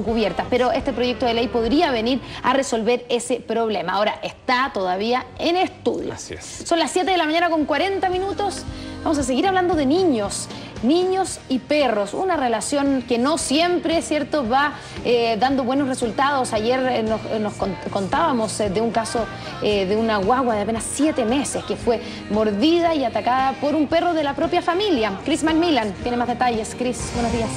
cubiertas, pero este proyecto de ley podría venir a resolver ese problema. Ahora está todavía en estudio. Así es. Son las 7 de la mañana con 40 minutos. Vamos a seguir hablando de niños y perros, una relación que no siempre, ¿cierto?, va dando buenos resultados. Ayer nos contábamos de un caso de una guagua de apenas 7 meses que fue mordida y atacada por un perro de la propia familia. Chris Macmillan tiene más detalles. Chris, buenos días.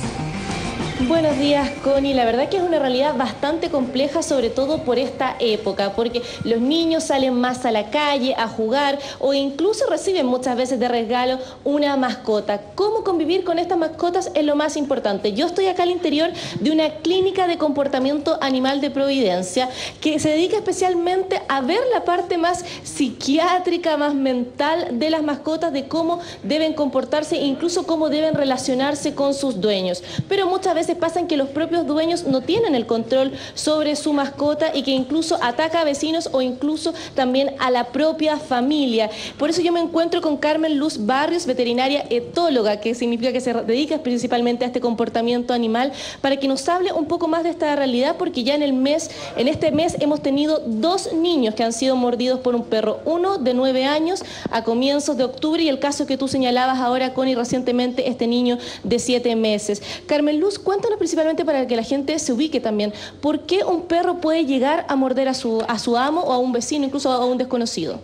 Buenos días, Connie. La verdad que es una realidad bastante compleja, sobre todo por esta época, porque los niños salen más a la calle a jugar o incluso reciben muchas veces de regalo una mascota. ¿Cómo convivir con estas mascotas es lo más importante? Yo estoy acá al interior de una clínica de comportamiento animal de Providencia que se dedica especialmente a ver la parte más psiquiátrica, más mental de las mascotas, de cómo deben comportarse e incluso cómo deben relacionarse con sus dueños. Pero muchas veces pasan que los propios dueños no tienen el control sobre su mascota y que incluso ataca a vecinos o incluso también a la propia familia. Por eso yo me encuentro con Carmen Luz Barrios, veterinaria etóloga, que significa que se dedica principalmente a este comportamiento animal, para que nos hable un poco más de esta realidad, porque ya en este mes hemos tenido 2 niños que han sido mordidos por un perro, uno de 9 años a comienzos de octubre y el caso que tú señalabas ahora, Connie, recientemente, este niño de 7 meses. Carmen Luz, cuéntanos principalmente para que la gente se ubique también, ¿por qué un perro puede llegar a morder a su amo o a un vecino, incluso a un desconocido?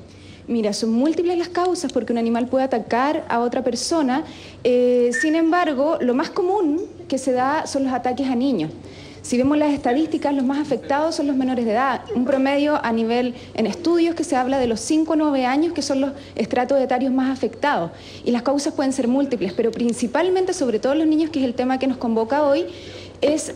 Mira, son múltiples las causas porque un animal puede atacar a otra persona. Sin embargo, lo más común que se da son los ataques a niños. Si vemos las estadísticas, los más afectados son los menores de edad. Un promedio a nivel en estudios que se habla de los 5 a 9 años, que son los estratos etarios más afectados. Y las causas pueden ser múltiples, pero principalmente, sobre todo los niños, que es el tema que nos convoca hoy, es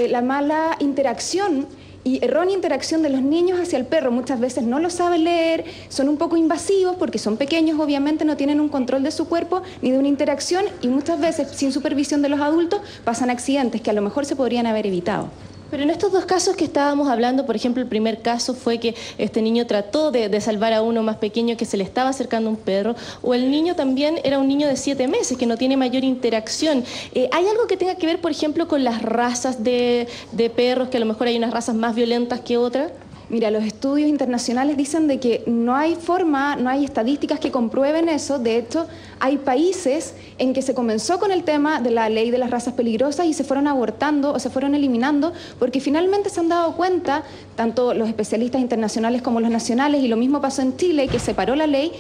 la mala interacción y errónea interacción de los niños hacia el perro. Muchas veces no lo saben leer, son un poco invasivos porque son pequeños, obviamente no tienen un control de su cuerpo ni de una interacción, y muchas veces sin supervisión de los adultos pasan accidentes que a lo mejor se podrían haber evitado. Pero en estos 2 casos que estábamos hablando, por ejemplo, el primer caso fue que este niño trató de salvar a uno más pequeño que se le estaba acercando un perro, o el niño también era un niño de 7 meses que no tiene mayor interacción. ¿Hay algo que tenga que ver, por ejemplo, con las razas de perros, que a lo mejor hay unas razas más violentas que otras? Mira, los estudios internacionales dicen de que no hay forma, no hay estadísticas que comprueben eso. De hecho, hay países en que se comenzó con el tema de la ley de las razas peligrosas y se fueron abortando o se fueron eliminando porque finalmente se han dado cuenta, tanto los especialistas internacionales como los nacionales, y lo mismo pasó en Chile, que se paró la ley,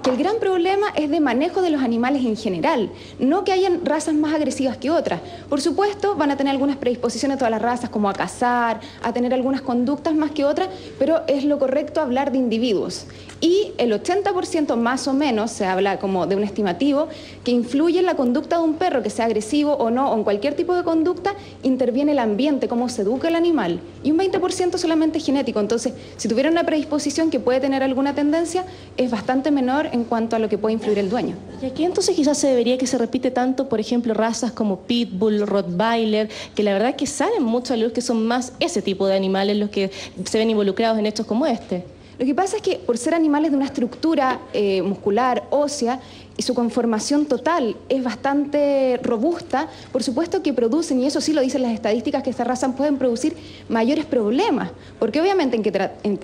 que el gran problema es de manejo de los animales en general, no que hayan razas más agresivas que otras. Por supuesto, van a tener algunas predisposiciones todas las razas, como a cazar, a tener algunas conductas más que otras, pero es lo correcto hablar de individuos. Y el 80% más o menos, se habla como de un estimativo, que influye en la conducta de un perro, que sea agresivo o no, o en cualquier tipo de conducta, interviene el ambiente, cómo se educa el animal. Y un 20% solamente es genético. Entonces, si tuviera una predisposición que puede tener alguna tendencia, es bastante menor en cuanto a lo que puede influir el dueño. Y aquí entonces quizás se debería que se repite tanto, por ejemplo, razas como Pitbull, Rottweiler, que la verdad que salen mucho a luz, que son más ese tipo de animales los que se ven involucrados en hechos como este. Lo que pasa es que por ser animales de una estructura muscular, ósea, y su conformación total es bastante robusta, por supuesto que producen, y eso sí lo dicen las estadísticas, que estas razas pueden producir mayores problemas, porque obviamente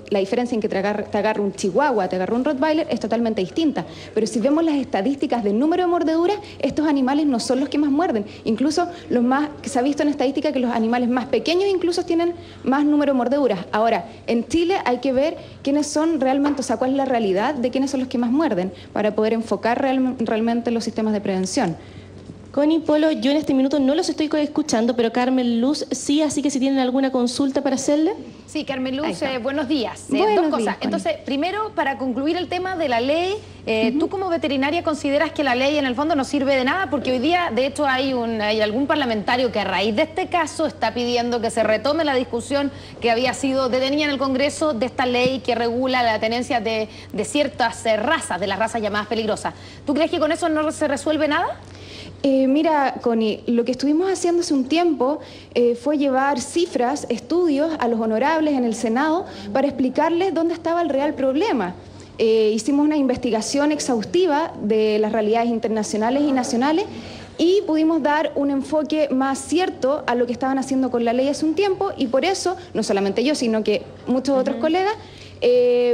la diferencia en que te agarra un chihuahua, te agarra un rottweiler es totalmente distinta, pero si vemos las estadísticas del número de mordeduras, estos animales no son los que más muerden, incluso los más, que se ha visto en estadística que los animales más pequeños incluso tienen más número de mordeduras. Ahora, en Chile hay que ver quiénes son realmente, o sea, cuál es la realidad de quiénes son los que más muerden, para poder enfocar realmente los sistemas de prevención. Connie, Polo, yo en este minuto no los estoy escuchando, pero Carmen Luz sí, así que si tienen alguna consulta para hacerle. Sí, Carmen Luz, buenos días. Buenos 2 cosas. días, Entonces, primero, para concluir el tema de la ley, ¿tú como veterinaria consideras que la ley en el fondo no sirve de nada? Porque hoy día, de hecho, hay algún parlamentario que a raíz de este caso está pidiendo que se retome la discusión que había sido detenida en el Congreso de esta ley que regula la tenencia de ciertas razas, de las razas llamadas peligrosas. ¿Tú crees que con eso no se resuelve nada? Mira, Connie, lo que estuvimos haciendo hace un tiempo fue llevar cifras, estudios a los honorables en el Senado para explicarles dónde estaba el real problema. Hicimos una investigación exhaustiva de las realidades internacionales y nacionales y pudimos dar un enfoque más cierto a lo que estaban haciendo con la ley hace un tiempo, y por eso, no solamente yo, sino que muchos otros colegas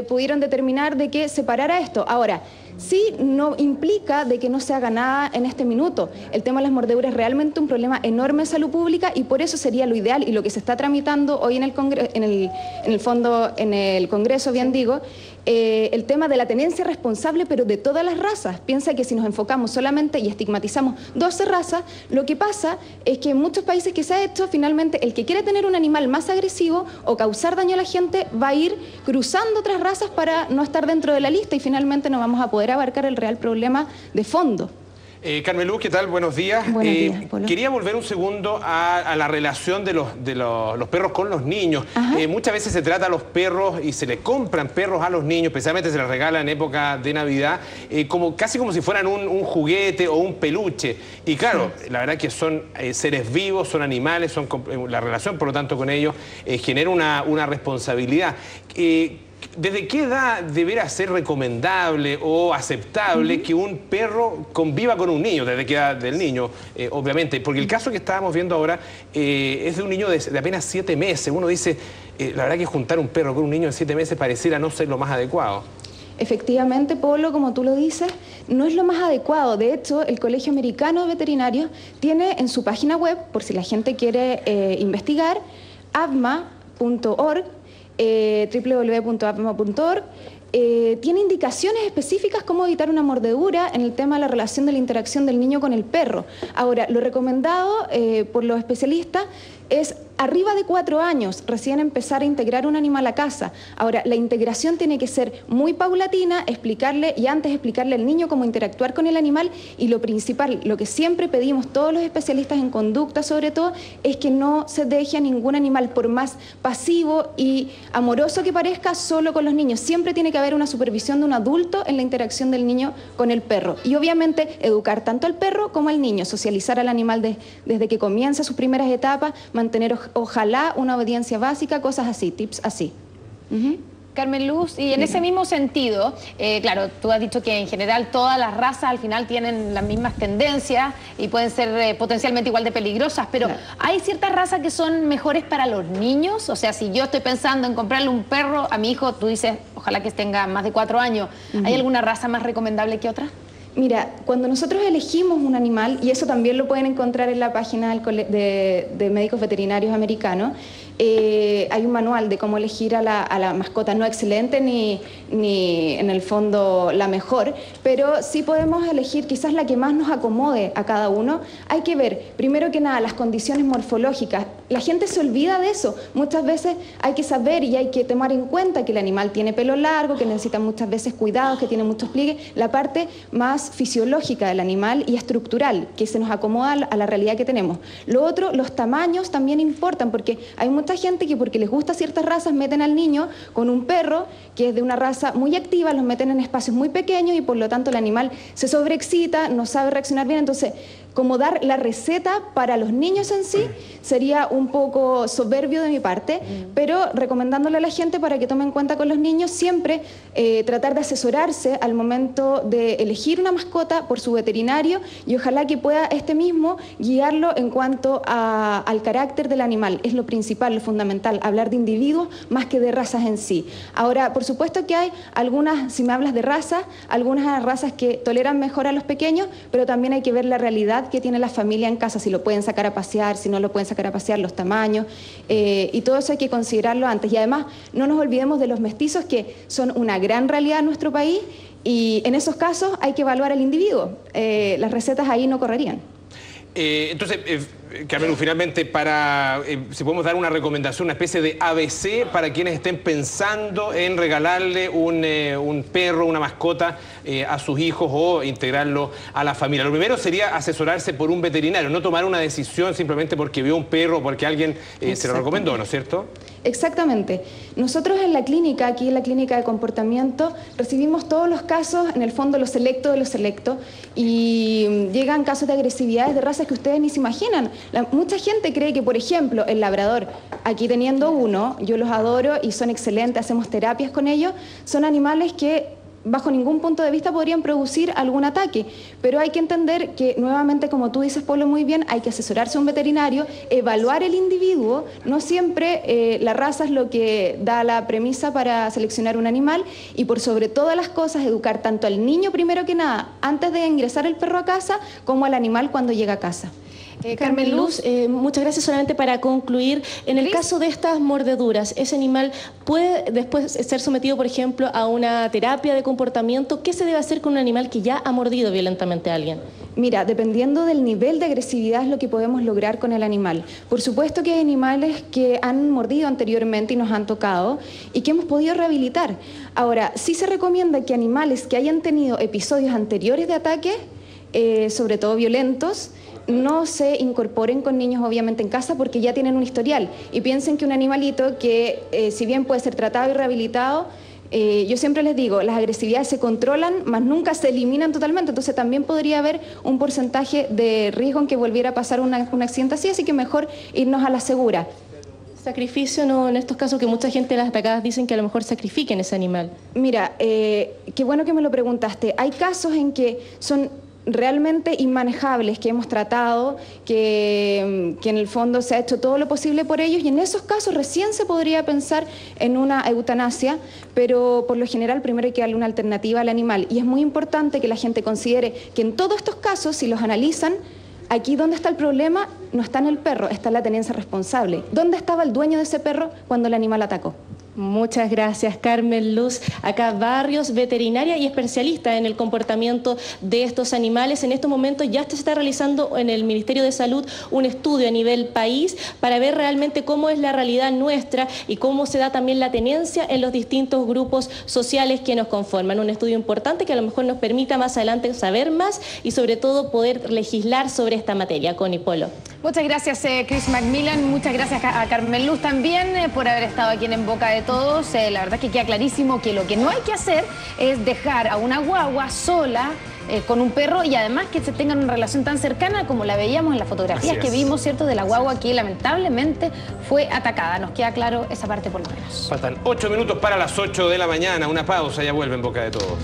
pudieron determinar de que separara esto. Ahora, sí no implica de que no se haga nada en este minuto. El tema de las mordeduras es realmente un problema enorme de salud pública, y por eso sería lo ideal, y lo que se está tramitando hoy en el Congreso, bien digo, el tema de la tenencia responsable, pero de todas las razas. Piensa que si nos enfocamos solamente y estigmatizamos 12 razas, lo que pasa es que en muchos países que se ha hecho, finalmente el que quiere tener un animal más agresivo o causar daño a la gente va a ir cruzando otras razas para no estar dentro de la lista, y finalmente no vamos a poder abarcar el real problema de fondo. Carmen Luz, ¿qué tal? Buenos días. Buenos días, Polo. Quería volver un segundo a la relación de los perros con los niños. Muchas veces se trata a los perros y se les compran perros a los niños, especialmente se les regala en época de Navidad, casi como si fueran un juguete o un peluche. Y claro, la verdad que son seres vivos, son animales, la relación, por lo tanto, con ellos genera una responsabilidad. ¿Desde qué edad deberá ser recomendable o aceptable que un perro conviva con un niño? ¿Desde qué edad del niño? Obviamente, porque el caso que estábamos viendo ahora es de un niño de apenas 7 meses. Uno dice, la verdad que juntar un perro con un niño de 7 meses pareciera no ser lo más adecuado. Efectivamente, Polo, como tú lo dices, no es lo más adecuado. De hecho, el Colegio Americano de Veterinarios tiene en su página web, por si la gente quiere investigar, avma.org, www.avma.org, tiene indicaciones específicas cómo evitar una mordedura en el tema de la relación de la interacción del niño con el perro. Ahora, lo recomendado por los especialistas es arriba de 4 años recién empezar a integrar un animal a casa. Ahora, la integración tiene que ser muy paulatina, explicarle al niño cómo interactuar con el animal, y lo principal, lo que siempre pedimos todos los especialistas en conducta sobre todo, es que no se deje a ningún animal, por más pasivo y amoroso que parezca, solo con los niños. Siempre tiene que haber una supervisión de un adulto en la interacción del niño con el perro. Y obviamente educar tanto al perro como al niño, socializar al animal desde que comienza sus primeras etapas, mantener ojalá una obediencia básica, cosas así, tips así. Carmen Luz, y en ese mismo sentido, claro, tú has dicho que en general todas las razas al final tienen las mismas tendencias y pueden ser potencialmente igual de peligrosas, pero claro, ¿hay ciertas razas que son mejores para los niños? O sea, si yo estoy pensando en comprarle un perro a mi hijo, tú dices, ojalá que tenga más de 4 años, ¿hay alguna raza más recomendable que otra? Mira, cuando nosotros elegimos un animal, y eso también lo pueden encontrar en la página de Médicos Veterinarios Americanos, hay un manual de cómo elegir a la mascota, no excelente ni en el fondo la mejor, pero sí podemos elegir quizás la que más nos acomode a cada uno. Hay que ver, primero que nada, las condiciones morfológicas. La gente se olvida de eso. Muchas veces hay que saber y hay que tomar en cuenta que el animal tiene pelo largo, que necesita muchas veces cuidados, que tiene muchos pliegues, la parte más fisiológica del animal y estructural, que se nos acomoda a la realidad que tenemos. Lo otro, los tamaños también importan, porque hay mucha gente que porque les gusta ciertas razas meten al niño con un perro que es de una raza muy activa, los meten en espacios muy pequeños y por lo tanto el animal se sobreexcita, no sabe reaccionar bien. Entonces, como dar la receta para los niños en sí sería un poco soberbio de mi parte, pero recomendándole a la gente para que tome en cuenta con los niños siempre tratar de asesorarse al momento de elegir una mascota por su veterinario, y ojalá que pueda este mismo guiarlo en cuanto al carácter del animal. Es lo principal, lo fundamental, hablar de individuos más que de razas en sí. Ahora, por supuesto que hay algunas, si me hablas de razas, algunas razas que toleran mejor a los pequeños, pero también hay que ver la realidad que tiene la familia en casa, si lo pueden sacar a pasear, si no lo pueden sacar a pasear, los tamaños, y todo eso hay que considerarlo antes. Y además, no nos olvidemos de los mestizos, que son una gran realidad en nuestro país, y en esos casos hay que evaluar al individuo. Las recetas ahí no correrían. Entonces, Carmen, finalmente, si podemos dar una recomendación, una especie de ABC para quienes estén pensando en regalarle un perro, una mascota a sus hijos o integrarlo a la familia. Lo primero sería asesorarse por un veterinario, no tomar una decisión simplemente porque vio un perro o porque alguien se lo recomendó, ¿no es cierto? Exactamente. Nosotros en la clínica, aquí en la clínica de comportamiento, recibimos todos los casos, en el fondo los selectos de los selectos, y llegan casos de agresividades de razas que ustedes ni se imaginan. Mucha gente cree que, por ejemplo, el labrador, aquí teniendo uno, yo los adoro y son excelentes, hacemos terapias con ellos, son animales que bajo ningún punto de vista podrían producir algún ataque, pero hay que entender que nuevamente, como tú dices, Polo, muy bien, hay que asesorarse a un veterinario, evaluar el individuo, no siempre la raza es lo que da la premisa para seleccionar un animal, y por sobre todas las cosas educar tanto al niño primero que nada, antes de ingresar el perro a casa, como al animal cuando llega a casa. Carmen Luz, muchas gracias. Solamente para concluir, en el caso de estas mordeduras, ¿ese animal puede después ser sometido, por ejemplo, a una terapia de comportamiento? ¿Qué se debe hacer con un animal que ya ha mordido violentamente a alguien? Mira, dependiendo del nivel de agresividad es lo que podemos lograr con el animal. Por supuesto que hay animales que han mordido anteriormente y nos han tocado y que hemos podido rehabilitar. Ahora, sí se recomienda que animales que hayan tenido episodios anteriores de ataque, sobre todo violentos, no se incorporen con niños obviamente en casa porque ya tienen un historial. Y piensen que un animalito que si bien puede ser tratado y rehabilitado, yo siempre les digo, las agresividades se controlan, mas nunca se eliminan totalmente, entonces también podría haber un porcentaje de riesgo en que volviera a pasar un accidente así que mejor irnos a la segura. Sacrificio, no, en estos casos que mucha gente de las atacadas dicen que a lo mejor sacrifiquen ese animal. Mira, qué bueno que me lo preguntaste. Hay casos en que son realmente inmanejables, que hemos tratado, que en el fondo se ha hecho todo lo posible por ellos, y en esos casos recién se podría pensar en una eutanasia, pero por lo general primero hay que darle una alternativa al animal, y es muy importante que la gente considere que en todos estos casos, si los analizan, aquí donde está el problema no está en el perro, está en la tenencia responsable. ¿Dónde estaba el dueño de ese perro cuando el animal atacó? Muchas gracias, Carmen Luz. Acá Barrios, veterinaria y especialista en el comportamiento de estos animales. En estos momentos ya se está realizando en el Ministerio de Salud un estudio a nivel país para ver realmente cómo es la realidad nuestra y cómo se da también la tenencia en los distintos grupos sociales que nos conforman. Un estudio importante que a lo mejor nos permita más adelante saber más y sobre todo poder legislar sobre esta materia. Connie, Polo. Muchas gracias, Chris Macmillan. Muchas gracias a Carmen Luz también por haber estado aquí en Boca de Todos. La verdad es que queda clarísimo que lo que no hay que hacer es dejar a una guagua sola con un perro, y además que se tengan una relación tan cercana como la veíamos en las fotografías que vimos, ¿cierto?, de la guagua que lamentablemente fue atacada. Nos queda claro esa parte por lo menos. Faltan 8 minutos para las 8 de la mañana. Una pausa, ya vuelve en Boca de Todos.